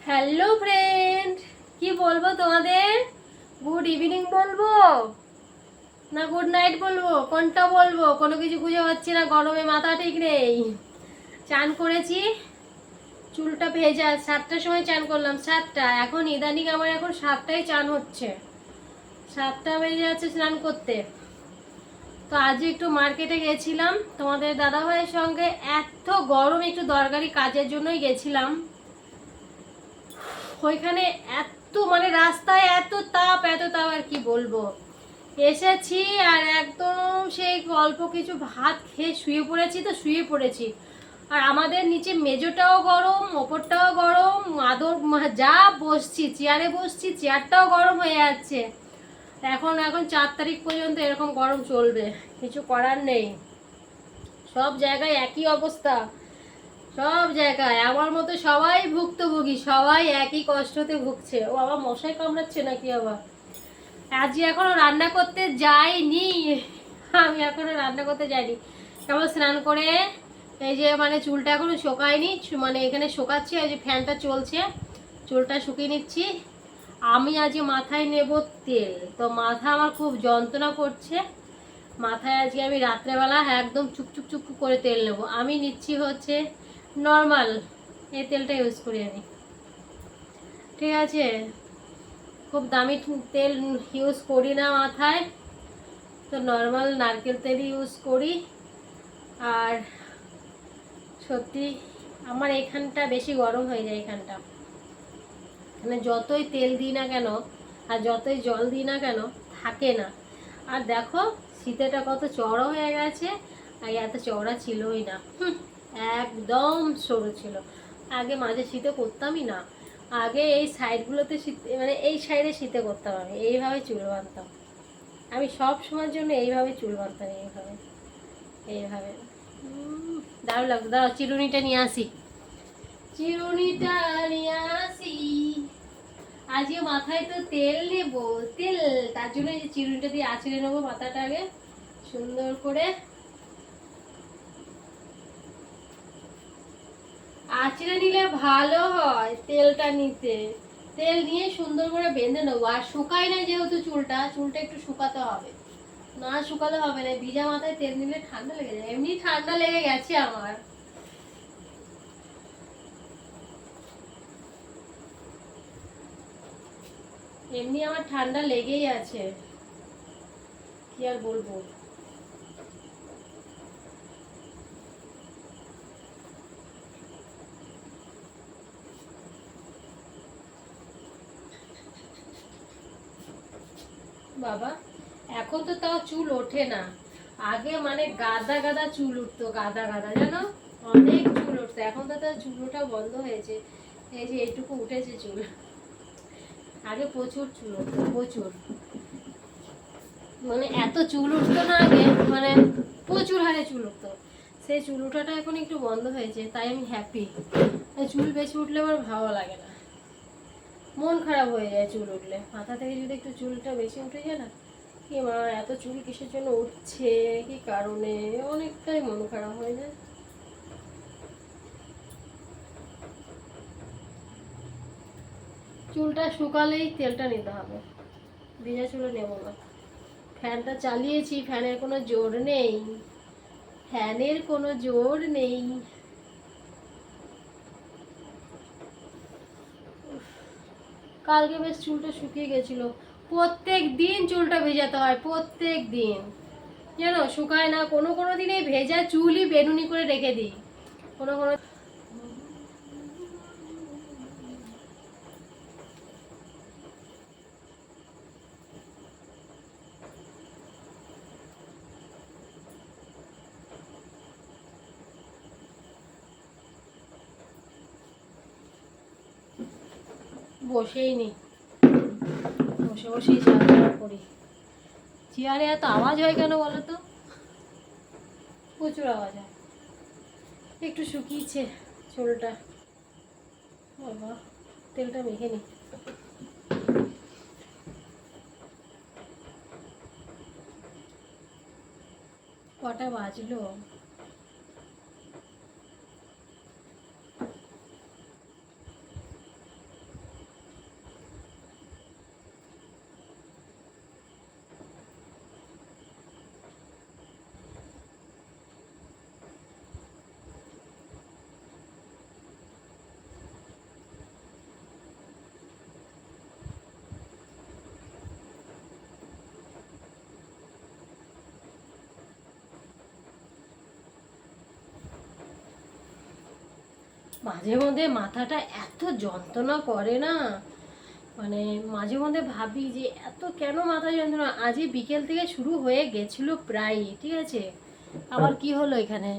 Hello friend, কি বলবো তোমাদের? গুড ইভিনিং বলবো না গুড নাইট বলবো, কোনটা বলবো কোনো কিছু খুঁজে পাচ্ছি না। গরমে মাথা ঠিক নেই। চান করেছি, চুলটা ভেজা। 7টার সময় চান করলাম, 7টা। এখন ইদানিং আমার এখন 7টায় চান হচ্ছে, 7টা বেজে যাচ্ছে স্নান করতে। তো আজ একটু মার্কেটে গেছিলাম তোমাদের দাদাভাইয়ের সঙ্গে। এত গরম, একটু দরকারি কাজের জন্যই গেছিলাম। ওইখানে এত মানে রাস্তায় এত তাপ আর কি বলবো। এসেছি আর একদম সেই অল্প কিছু ভাত খেয়ে শুয়ে পড়েছি, তো শুয়ে পড়েছি। আর আমাদের নিচে মেজোটাও গরম, ওপরটাও গরম, আদর যা বসছি চেয়ারে বসছি, চেয়ারটাও গরম হয়ে যাচ্ছে। এখন 4 তারিখ পর্যন্ত এরকম গরম চলবে, কিছু করার নেই। সব জায়গায় একই অবস্থা, সব জায়গায় আমার মতো সবাই ভুক্তভোগী, সবাই একই কষ্টতে ভুগছে। ও আবার মশাই কামড়াচ্ছে নাকি আবার? আজকে এখনো রান্না করতে যাইনি, আমি এখনো রান্না করতে যাইনি। কেবল স্নান করে এই যে মানে চুলটা এখনো শোকায়নি, মানে এখানে শোকাচ্ছি, এই যে ফ্যানটা চলছে, চুলটা শুকিয়ে নিচ্ছি। আমি আজকে মাথায় নেব তেল, তো মাথা আমার খুব যন্ত্রণা করছে। মাথায় আজকে আমি রাত্রেবেলা একদম চুপচুপ চুপ করে তেল নেব। আমি নিচ্ছি হচ্ছে নর্মাল, এই তেলটা ইউজ করি আমি, ঠিক আছে? খুব দামি তেল ইউজ করি না মাথায়, তো নর্মাল নারকেল তেলই ইউজ করি। আর সত্যি আমার এখানটা বেশি গরম হয়ে যায়, এখানটা মানে যতই তেল দিই না কেন আর যতই জল দিই না কেন থাকে না। আর দেখো শীতেটা কত চড়া হয়ে গেছে, আর এত চওড়া ছিলই না, একদম সরু ছিল। আগে মাঝে শীতে করতামই না, আগে এই সাইডগুলোতে শীতে মানে এই সাইডে শীতে করতাম, আমি এইভাবে চুল বাঁধতাম। আমি সব সময়ের জন্য এইভাবে চুল বাঁধতাম, এইভাবে এইভাবে। দারুণ লাগতো। দাঁড়াও চিরুনিটা নিয়ে আসি, চিরুনিটা নিয়ে আসি। আজকে মাথায় তো তেল নেব, তেল, তার জন্য এই চিরুনিটা দিয়ে আঁচড়ে নেবো মাথাটা আগে সুন্দর করে। আঁচড়ে নিলে ভালো হয় তেলটা নিতে, তেল নিয়ে সুন্দর করে বেঁধে নেবো। আর শুকায় না যেহেতু চুলটা, চুলটা একটু শুকাতে হবে, না শুকালে হবে না। ভিজা মাথায় তেল নিলে ঠান্ডা লেগে যায়, এমনি ঠান্ডা লেগে গেছে আমার। এমনি আমার ঠান্ডা লেগেই আছে, কি আর বলবো। বাবা এখন তো তাও চুল ওঠে না, আগে মানে গাদা গাদা চুল উঠতো, গাদা গাদা জানো, অনেক চুল উঠতো। এখন তো তার চুল ওঠা বন্ধ হয়েছে, এই যে এইটুকু উঠেছে চুল। আগে প্রচুর চুল উঠতো, প্রচুর, মানে এত চুল উঠতো না আগে, মানে প্রচুর হারে চুল উঠতো। সেই চুল ওঠাটা এখন একটু বন্ধ হয়েছে, তাই আমি হ্যাপি। চুল বেশি উঠলে আমার ভালো লাগে না, মন খারাপ হয়ে যায় চুল উঠলে। মাথা থেকে যদি একটু চুলটা বেশি উঠে যায় না, কি মা এত চুল কিসের জন্য উঠছে, কি কারণে, অনেকটাই মন খারাপ হয়ে যায়। চুলটা শুকালেই তেলটা নিতে হবে, ভিজা চুলে নেব না। ফ্যানটা চালিয়েছি, ফ্যানের কোনো জোর নেই, ফ্যানের কোনো জোর নেই। কালকে বেশ চুলটা শুকিয়ে গেছিল। প্রত্যেক দিন চুলটা ভেজাতে হয়, প্রত্যেক দিন, জানো শুকায় না। কোনো কোনো দিন এই ভেজা চুলই বেনুনি করে রেখে দিই, কোনো কোনো। বসেই নি, বসে বসেই চালাচলা করি। চেয়ারে এত আওয়াজ হয় কেন বলো তো? প্রচুর আওয়াজ হয়। একটু শুকিয়েছে চুলটা, বাবা তেলটা মেখে নি। কটা বাজলো? মাঝে মধ্যে মাথাটা এত যন্ত্রণা করে না, মানে মাঝে মধ্যে ভাবি যে এত কেন মাথা যন্ত্রণা। আজই বিকেল থেকে শুরু হয়ে গেছিল প্রায়, ঠিক আছে। আবার কি হলো এখানে,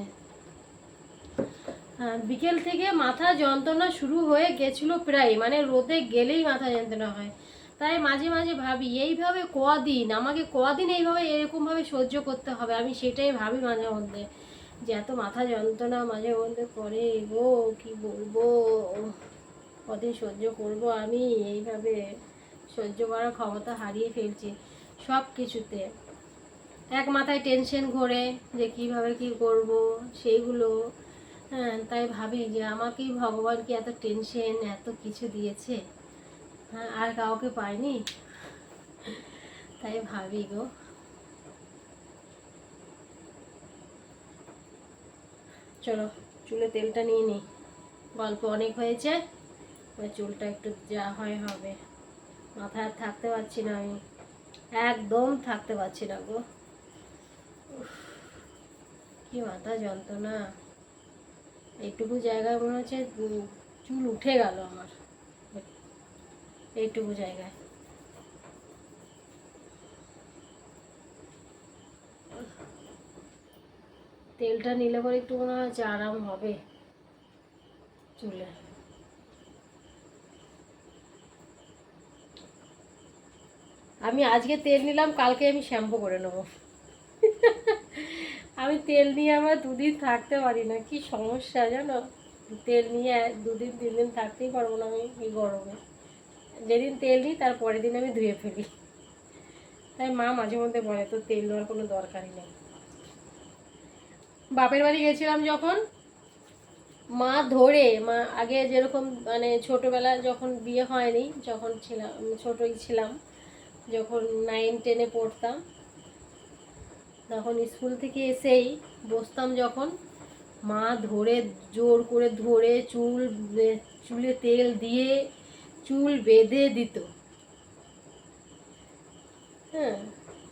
হ্যাঁ বিকেল থেকে মাথা যন্ত্রণা শুরু হয়ে গেছিল প্রায়, মানে রোদে গেলেই মাথা যন্ত্রণা হয়। তাই মাঝে মাঝে ভাবি এইভাবে কদিন, আমাকে কদিন এইভাবে এরকমভাবে সহ্য করতে হবে, আমি সেটাই ভাবি মাঝে মধ্যে, যে এত মাথা যন্ত্রণা মাঝে মধ্যে করে গো, কি বলবো, কদিন সহ্য করব আমি এইভাবে। সহ্য করার ক্ষমতা হারিয়ে ফেলছি সব কিছুতে। এক মাথায় টেনশন ঘোরে যে কিভাবে কি করব সেইগুলো। হ্যাঁ তাই ভাবি যে আমাকেই ভগবান কি এত টেনশন এত কিছু দিয়েছে, হ্যাঁ আর কাউকে পাইনি। তাই ভাবি গো। চলো চুলে তেলটা নিয়ে নিই, গল্প অনেক হয়েছে, চুলটা একটু যা হয় হবে। মাথায় আর থাকতে পারছি না আমি, একদম থাকতে পারছি না গো, কি মাথা যন্ত্রণা। এইটুকু জায়গায় মনে হচ্ছে চুল উঠে গেল আমার, এইটুকু জায়গায়। তেলটা নিলে পরে একটু মনে হচ্ছে আরাম হবে চুলে। আমি আজকে তেল নিলাম, কালকে আমি শ্যাম্পু করে নেবো। আমি তেল নিয়ে আমার দুদিন থাকতে পারি না, কি সমস্যা জানো। তেল নিয়ে দুদিন 3 দিন থাকতেই পারবো না আমি এই গরমে। যেদিন তেল নিই তার পরের দিন আমি ধুয়ে ফেলি। তাই মা মাঝে মধ্যে বলে তো তেল নেওয়ার কোনো দরকারই নেই। বাপের বাড়ি গেছিলাম যখন, মা ধরে, মা আগে যেরকম মানে ছোটোবেলায় যখন বিয়ে হয়নি, যখন ছিলাম ছোটোই ছিলাম, যখন 9-10-এ পড়তাম, তখন স্কুল থেকে এসেই বসতাম যখন, মা ধরে জোর করে ধরে চুলে তেল দিয়ে চুল বেঁধে দিত। হ্যাঁ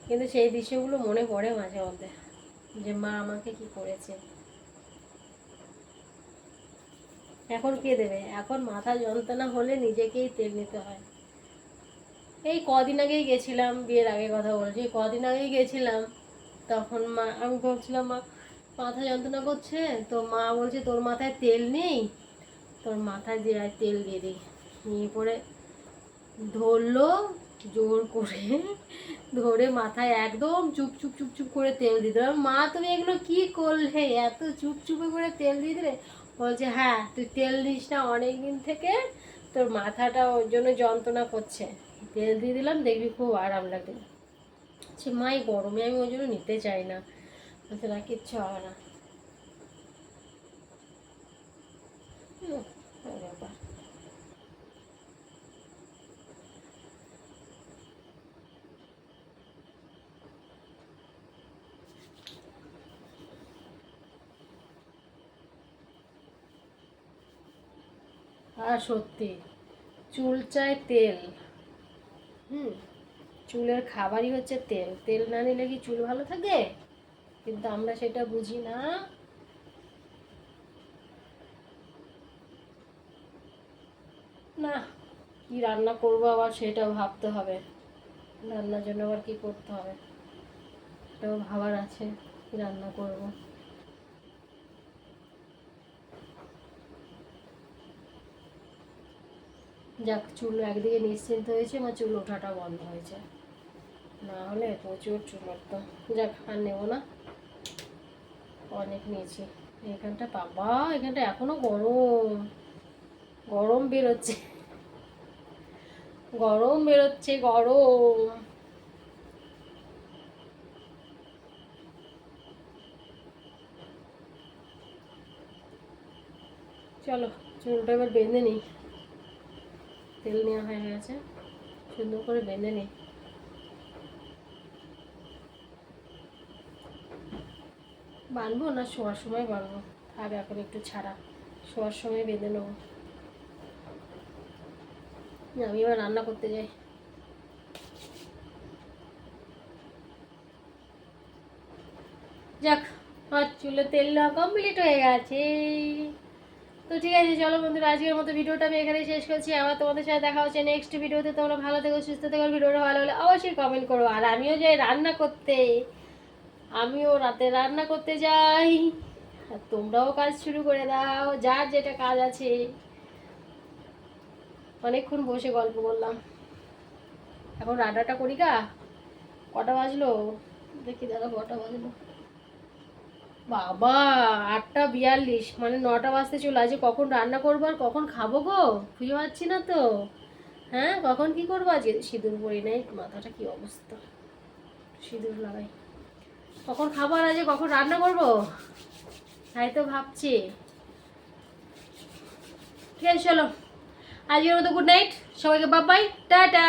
কিন্তু সেই দৃশ্যগুলো মনে পড়ে মাঝে মধ্যে, যে মা আমাকে কি করেছে। এখন কে দেবে, এখন মাথা যন্ত্রণা হলে নিজেকেই তেল নিতে হয়। এই কদিন আগেই গেছিলাম, বিয়ের আগে কথা বলছি, কদিন আগেই গেছিলাম, তখন মা, আমি বলছিলাম মা মাথা যন্ত্রণা করছে, তো মা বলছে তোর মাথায় তেল নেই, তোর মাথায় যে তেল দিয়ে দিই। নিয়ে পরে ধরলো জোর করে, ধরে মাথায় একদম চুপ চুপ চুপ চুপ করে তেল দিতে। মা তুমি এগুলো কি করলে, এত চুপ চুপে করে তেল দিয়ে দিলে। বলছে হ্যাঁ তুই তেল দিস না অনেক দিন থেকে, তোর মাথাটা ওর জন্য যন্ত্রণা করছে, তেল দিয়ে দিলাম দেখবি খুব আরাম লাগবে। সে মাই গরমে আমি ওই জন্য নিতে চাই না, বলছে না কিচ্ছু হবে না। ব্যাপার। আর সত্যি চুল চায় তেল। হুম, চুলের খাবারই হচ্ছে তেল, তেল না নিলে কি চুল ভালো থাকে, কিন্তু আমরা সেটা বুঝি না। না, কি রান্না করবো আবার সেটাও ভাবতে হবে, রান্নার জন্য আবার কি করতে হবে এটাও ভাবার আছে, কি রান্না করব। যাক চুল একদিকে নিশ্চিন্ত হয়েছে, আমার চুল ওঠাটা বন্ধ হয়েছে, না হলে প্রচুর চুল উঠতো। যাক আর নেবো না, অনেক নিয়েছি। এখানটা বাবা, এখানটা এখনো গরম, গরম বেরোচ্ছে, গরম বেরোচ্ছে গরম। চলো চুলটা এবার বেঁধে নিই, তেল নেওয়া হয়ে গেছে, সুন্দর করে বেঁধে নিই। বাঁধবো না শোয়ার সময় বাঁধবো, থাক এখন একটু ছাড়া, শোয়ার সময় বেঁধে নেবো। আমি এবার রান্না করতে যাই। যাক, আর চুলে তেল দেওয়া কমপ্লিট হয়ে গেছে। তো ঠিক আছে, চলো বন্ধুরা, আজকের মতো ভিডিওটা আমি এখানেই শেষ করছি। আবার তোমাদের সাথে দেখা হচ্ছে নেক্সট ভিডিওতে। তোমরা ভালো থেকো, সুস্থ থেকো। ভিডিওটা ভালো হলে অবশ্যই কমেন্ট করো। আর আমিও যাই রান্না করতে, আমিও রাতে রান্না করতে যাই। আর তোমরাও কাজ শুরু করে দাও, যার যেটা কাজ আছে। অনেকক্ষণ বসে গল্প করলাম, এখন রান্নাটা করি গা। কটা বাজলো দেখি, দাদা কটা বাজলো, বাবা 8:42, মানে 9টা বাজতে চলে আজকে। কখন রান্না করবো আর কখন খাবো গো, খুঁজে পাচ্ছি না তো। হ্যাঁ, কখন কি করবো? আজকে সিঁদুর পরি নাই, মাথাটা কি অবস্থা, সিঁদুর লাগাই। কখন খাবো আর আজকে কখন রান্না করবো, তাই তো ভাবছি। ঠিক আছে, চলো আজকের মতো গুড নাইট সবাইকে, বাই বাই, টাটা।